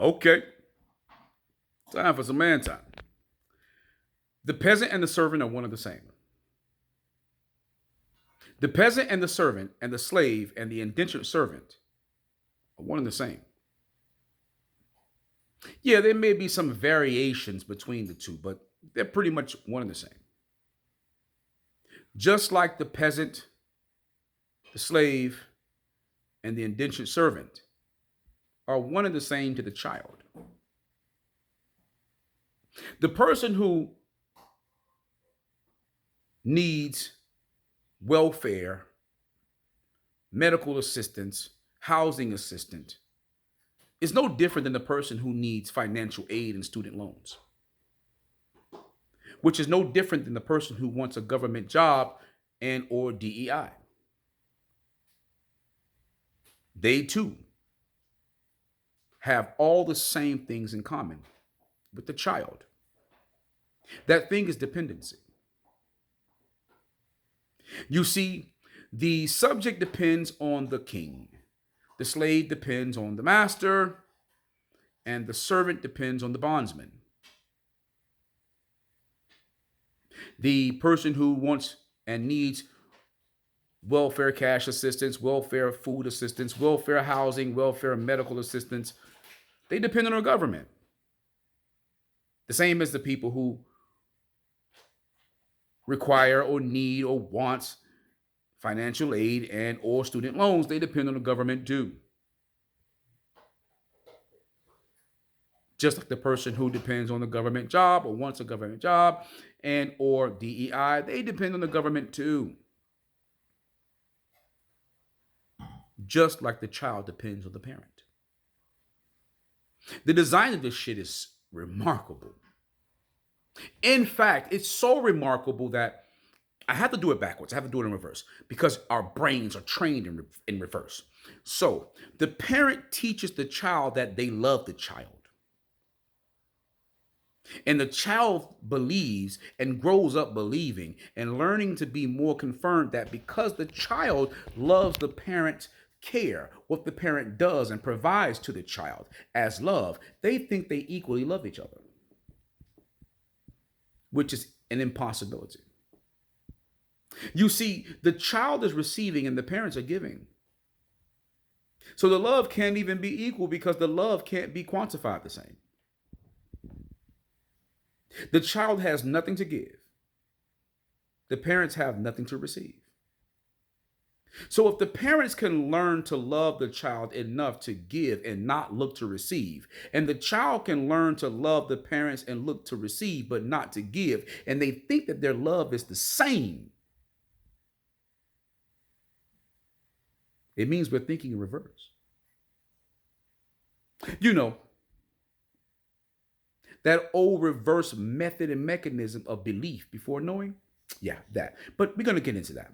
Okay, time for some man time. The peasant and the servant are one and the same. The peasant and the servant and the slave and the indentured servant are one and the same. Yeah, there may be some variations between the two, but they're pretty much one and the same. Just like the peasant, the slave, and the indentured servant are one and the same to the child. The person who needs welfare, medical assistance, housing assistance is no different than the person who needs financial aid and student loans, which is no different than the person who wants a government job and or DEI. They too have all the same things in common with the child. That thing is dependency. You see, the subject depends on the king, the slave depends on the master, and the servant depends on the bondsman. The person who wants and needs welfare cash assistance, welfare food assistance, welfare housing, welfare medical assistance, they depend on our government. The same as the people who require or need or wants financial aid and or student loans, they depend on the government too. Just like the person who depends on the government job or wants a government job and or DEI, they depend on the government too. Just like the child depends on the parent. The design of this shit is remarkable. In fact, it's so remarkable that I have to do it backwards. I have to do it in reverse because our brains are trained in reverse. So the parent teaches the child that they love the child. And the child believes and grows up believing and learning to be more confirmed that because the child loves the parent's care, what the parent does and provides to the child as love, they think they equally love each other, which is an impossibility. You see, the child is receiving and the parents are giving. So the love can't even be equal because the love can't be quantified the same. The child has nothing to give. The parents have nothing to receive. So if the parents can learn to love the child enough to give and not look to receive, and the child can learn to love the parents and look to receive but not to give, and they think that their love is the same, it means we're thinking in reverse. You know, that old reverse method and mechanism of belief before knowing? Yeah, that. But we're going to get into that.